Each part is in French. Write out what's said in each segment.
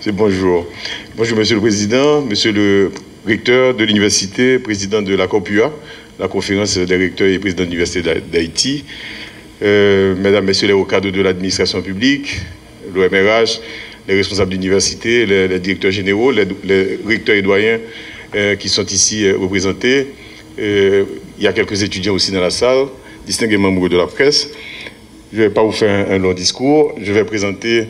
C'est bonjour. Bonjour, Monsieur le Président, Monsieur le recteur de l'Université, président de la COPUA, la conférence des recteurs et présidents de l'Université d'Haïti, Mesdames, Messieurs les cadres de l'administration publique, l'OMRH, les responsables d'université, les directeurs généraux, les recteurs et doyens qui sont ici représentés. Il y a quelques étudiants aussi dans la salle, distingués membres de la presse. Je ne vais pas vous faire un long discours, je vais présenter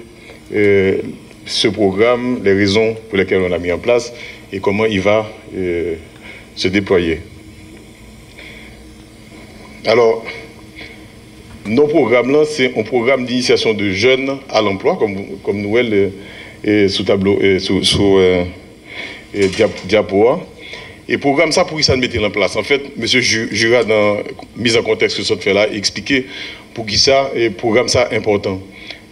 ce programme, les raisons pour lesquelles on l'a mis en place et comment il va se déployer. Alors, nos programmes-là, c'est un programme d'initiation de jeunes à l'emploi, comme nous sous tableau, sous diapo. Et programme ça, pour qui ça le mettait en place. En fait, M. Jura, dans mise en contexte que ça fait là, expliquer pour qui ça, et programme ça important.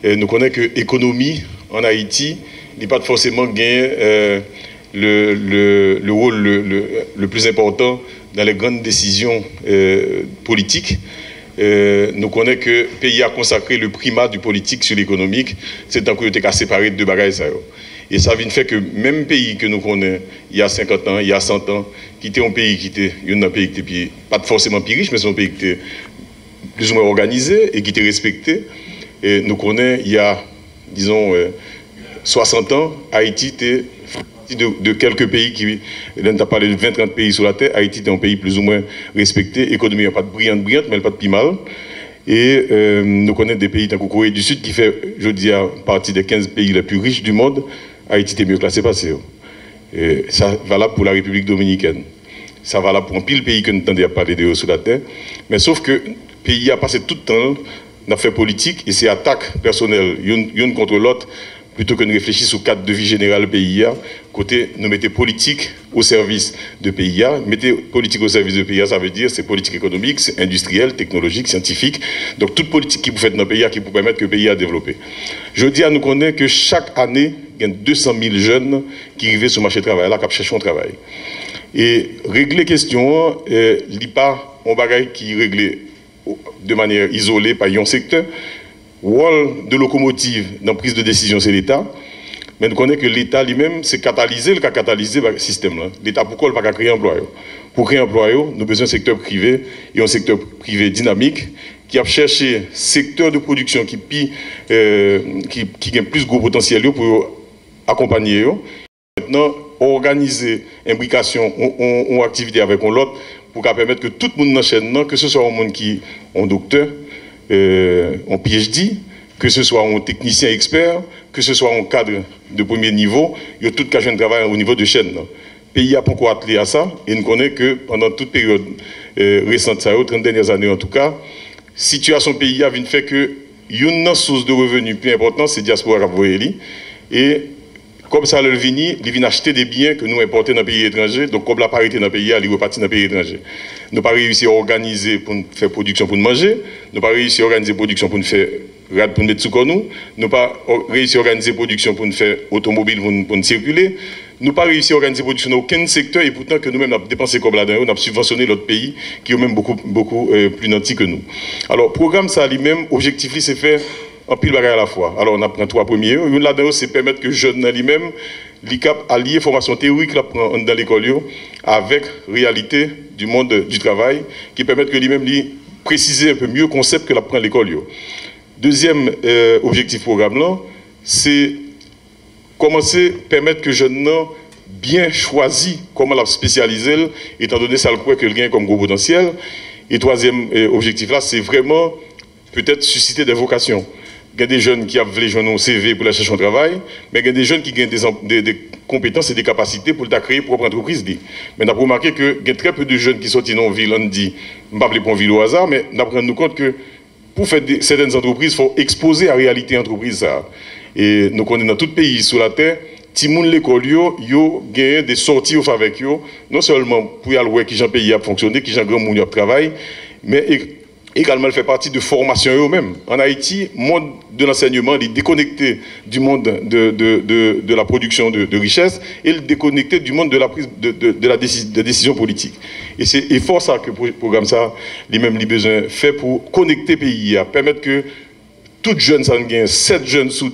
Et nous connaissons que l'économie en Haïti n'est pas forcément gagné le rôle le plus important dans les grandes décisions politiques. Nous connaissons que le pays a consacré le primat du politique sur l'économique. C'est un coup de séparé de deux bagages. Et ça vient fait que même pays que nous connaissons il y a 50 ans, il y a 100 ans, qui était un pays qui était pas forcément plus riche, mais c'est un pays qui était plus ou moins organisé et qui était respecté. Et nous connaissons il y a, disons, 60 ans, Haïti était de quelques pays qui, là on a parlé de 20-30 pays sur la terre, Haïti était un pays plus ou moins respecté, économie n'a pas de brillante, mais elle n'a pas de plus mal. Et nous connaissons des pays comme la Corée du Sud qui fait, je dis, partie des 15 pays les plus riches du monde. Haïti était mieux classé passé. Et ça valable pour la République dominicaine. Ça valable pour un pile pays que nous entendons parler de sur la terre. Mais sauf que le pays a passé tout le temps dans fait politique et c'est attaque personnelle, une contre l'autre, plutôt que de réfléchir sur le cadre de vie général du pays. Côté, nous mettons politique au service de pays. Mettez politique au service de pays, ça veut dire c'est politique économique, c'est industriel, technologique, scientifique. Donc toute politique qui vous fait dans le pays qui peut permettre que le pays a développé. Je dis à nous connaître que chaque année, il y a 200 000 jeunes qui arrivent sur le marché du travail, là, qui cherchent un travail. Et régler question, il n'y a pas un bagage qui est réglé de manière isolée par un secteur. Le rôle de locomotive dans la prise de décision, c'est l'État. Mais nous connaissons que l'État lui-même, c'est catalyser le système. L'État, pourquoi il ne peut pas créer un emploi? Pour créer un emploi, nous avons besoin d'un secteur privé et un secteur privé dynamique qui a cherché un secteur de production qui a plus gros potentiel pour accompagner. Maintenant, organiser imbrication ou activité avec l'autre pour permettre que tout le monde dans la chaîne, que ce soit un monde qui est un docteur, un PhD, que ce soit un technicien expert, que ce soit un cadre de premier niveau, il y a tout cas de travail au niveau de chaîne. Le pays a beaucoup attelé à ça et nous connaissons que pendant toute période récente, ça 30 dernières années en tout cas, la situation du pays a fait que une source de revenus plus importante, c'est la diaspora et comme ça, le vini, il vient acheter des biens que nous importons dans les pays étrangers. Donc, comme la parité dans le pays, il repartit dans les pays étrangers. Nous n'avons pas réussi à organiser pour faire production pour nous manger. Nous n'avons pas réussi à organiser production pour nous faire rad pour nous mettre sous nous. Nous n'avons pas réussi à organiser production pour nous faire automobile pour nous circuler. Nous n'avons pas réussi à organiser production dans aucun secteur. Et pourtant, que nous-mêmes, nous avons dépensé comme là-dedans, nous avons subventionné l'autre pays qui est même beaucoup plus nanti que nous. Alors, le programme, ça lui-même, objectif, c'est faire en pile bagaille à la fois. Alors, on apprend trois premiers. Une là-dedans, c'est permettre que le jeune lui-même, l'ICAP allier formation théorique dans l'école avec réalité du monde du travail, qui permettent que lui-même préciser un peu mieux le concept que l'apprend l'école. Deuxième objectif programme là, c'est commencer à permettre que le jeune bien choisi comment la spécialiser, étant donné ça le croit que le gain comme gros potentiel. Et troisième objectif là, c'est vraiment peut-être susciter des vocations. Il y a des jeunes qui ont voulu jouer un CV pour la chercher un travail, mais il y a des jeunes qui ont des compétences et des capacités pour créer propre entreprise. Mais on a remarqué qu'il y a très peu de jeunes qui sortent dans une ville, on dit, je ne vais pas pour une ville au hasard, mais on a pris compte que pour faire certaines entreprises, il faut exposer à la réalité entreprise. Et nous connaissons dans tout pays sur la terre, si moun l'école yo gagne des sorties avec eux, non seulement pour y aller voir qui j'en pays à fonctionner, qui j'en grand moun à travail, mais également, elle fait partie de formation eux-mêmes. En Haïti, le monde de l'enseignement est déconnecté du monde de la production de richesse et déconnecté du monde de la prise de la décision politique. Et c'est fort ça que le programme ça, lui-même, il besoin fait pour connecter le pays, permettre que toutes jeunes, ça gagne 7 jeunes sous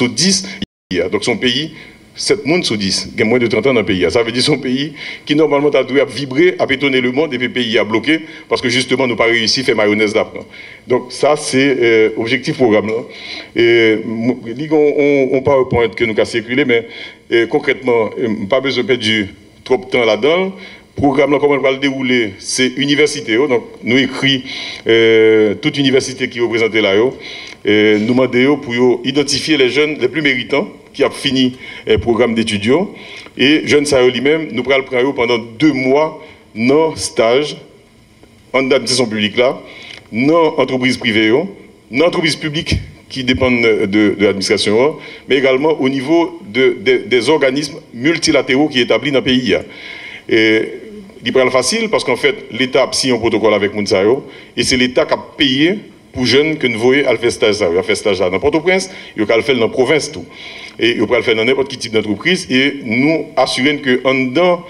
10, Donc son pays, 7 monde sur 10, qui a moins de 30 ans dans le pays. Ça veut dire son pays qui normalement a dû vibrer, a étonner le monde et puis le pays a bloqué parce que justement nous pas réussi à faire mayonnaise d'après. Donc ça c'est objectif programme là. Et on PowerPoint que nous avons circulé, mais concrètement, pas besoin de perdre trop de temps là-dedans. Programme là, comment on va le dérouler, c'est université. Donc nous écrit toute université qui est représentée là. Nous demandons pour identifier les jeunes les plus méritants qui ont fini le programme d'étudiants. Et jeunes ça lui-même, nous prenons le prendre pendant 2 mois dans stage en administration publique là, dans entreprise privée, dans entreprise publique qui dépendent de l'administration, mais également au niveau des organismes multilatéraux qui sont établis dans le pays. Et il prend facile parce qu'en fait, l'État a signé un protocole avec Mounsayo et c'est l'État qui a payé pour jeunes que nous voyons à faire stage. Il a fait stage dans Port-au-Prince, il a fait dans la province tout. Et il a fait dans n'importe quel type d'entreprise et nous assurons que en dedans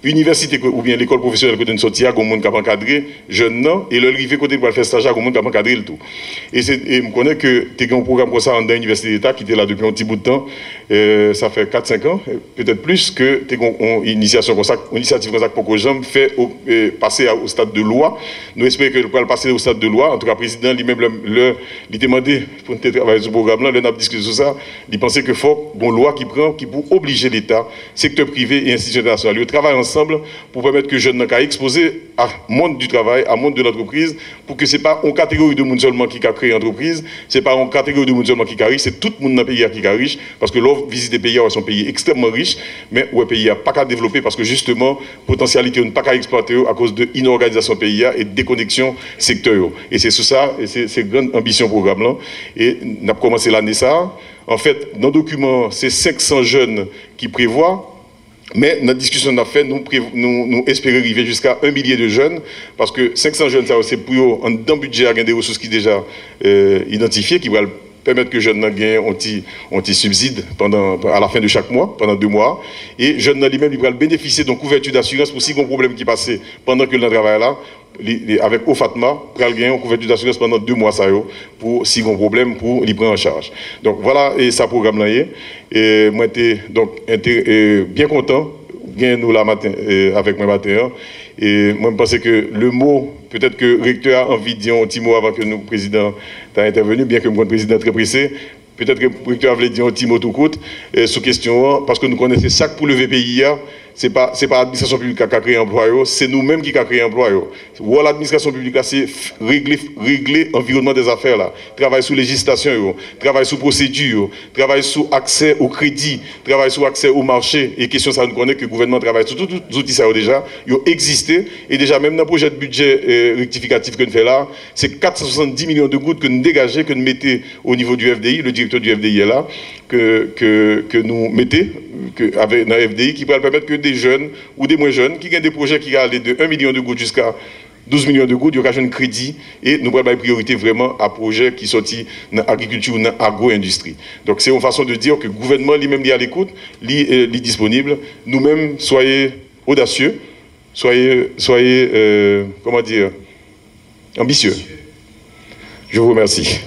université ou bien l'école professionnelle que nous sortis, il y a des gens qui ont encadré jeunes et le rivé côté pour faire stage, il y a des gens qui ont encadré le tout. Et je connais que tu as un programme comme ça dans l'université d'État qui était là depuis un petit bout de temps, ça fait 4-5 ans, peut-être plus, que tu as une initiative comme ça pour que les gens fait passer au stade de loi. Nous espérons que nous pourrons passer au stade de loi. En tout cas, le président lui-même, il demandé pour travailler sur ce programme-là, il a discuté sur ça, il pensait qu'il faut une loi qui pour obliger l'État, secteur privé et institution nationale, de travailler ensemble pour permettre que les jeunes soient exposés à monde du travail, à monde de l'entreprise, pour que ce n'est pas une catégorie de monde seulement qui a créé l'entreprise, ce n'est pas une catégorie de monde seulement qui est riche, c'est tout le monde dans le pays qui est riche, parce que l'on visite des pays qui sont pays extrêmement riches, mais où le pays n'a pas qu'à développer, parce que justement, potentialité n'a pas qu'à exploiter à cause de l'inorganisation pays et de déconnexion secteur. Et c'est sur ça, et c'est une grande ambition programme-là. Et on a commencé l'année ça. En fait, dans le document, c'est 500 jeunes qui prévoient. Mais notre discussion qu'on a fait, nous espérons arriver jusqu'à 1 millier de jeunes, parce que 500 jeunes, ça c'est pour eux, dans le budget, il y a des ressources qui sont déjà identifiées, qui vont permettre que les jeunes gagnent un petit subside à la fin de chaque mois, pendant 2 mois. Et les jeunes lui-même, ils vont bénéficier d'une couverture d'assurance pour si un problème qui passe pendant que le travail là, avec OFATMA, pour gagner une couverture d'assurance pendant 2 mois, ça pour si un problème, pour les prendre en charge. Donc voilà, et ça programme là. Et moi, j'étais donc bien content, bien nous là matin, avec moi matin. Et moi, je pense que le mot, peut-être que le recteur a envie de dire un petit mot avant que nous, président, t'as intervenu, bien que le président est très pressé. Peut-être que le recteur voulait dire un petit mot tout court sur question, parce que nous connaissons ça pour le VPI. Ce n'est pas l'administration publique qui a créé l'emploi, c'est nous-mêmes qui avons créé l'emploi. L'administration publique, c'est régler l'environnement des affaires. Là. Travailler sur législation, travailler sur procédure, travailler sur accès au crédit, travailler sur accès au marché. Et question, ça nous connaît que le gouvernement travaille sur tous les outils ça déjà. Ils ont existé. Et déjà, même dans le projet de budget rectificatif que nous faisons là, c'est 470 millions de gouttes que nous dégageons, que nous mettons au niveau du FDI. Le directeur du FDI est là, que nous mettons avec dans le FDI qui pourrait permettre que des jeunes ou des moins jeunes qui gagnent des projets qui allaient de 1 million de gouttes jusqu'à 12 millions de gouttes, il y aura un crédit et nous pourrons priorité vraiment à projets qui sont dans l'agriculture ou dans l'agro-industrie. Donc c'est une façon de dire que le gouvernement lui-même est à l'écoute, lui est disponible. Nous-mêmes, soyez audacieux, soyez comment dire, ambitieux. Je vous remercie.